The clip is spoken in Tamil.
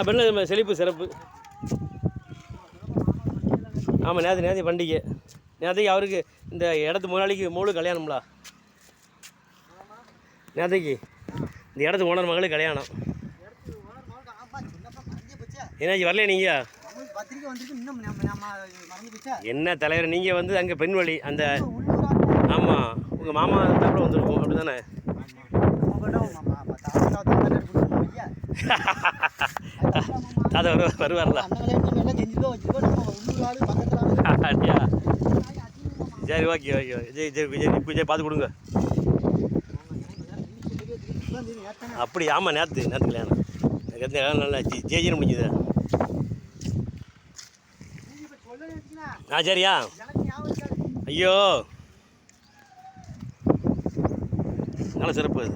பெண்ணு செழிப்பு சிறப்பு. ஆமாம், நேற்று பண்டிகை. நேற்றுக்கு அவருக்கு இந்த இடத்து முதலாளிக்கு மூணு கல்யாணம்லா. நேற்றுக்கு இந்த இடத்து ஓனர் மகளுக்கு கல்யாணம். என்னாச்சு வரலையா நீங்கள்? என்ன தலைவர், நீங்கள் வந்து அங்கே பெண் வழி அந்த ஆமாம் உங்கள் மாமா தப்பில் வந்துருக்கோம் அப்படி தானே? தாத்தா வருவார்ல. அப்படியா? சரி, ஓகே ஓகே விஜய் சரி விஜய் விஜய் பார்த்து கொடுங்க. அப்படி ஆமாம், நேற்று கல்யாணம். கல்யாணம் நல்லா ஜேஜின்னு முடிஞ்சுது. சரியா? ஐயோ நல்ல சிறப்பு அது.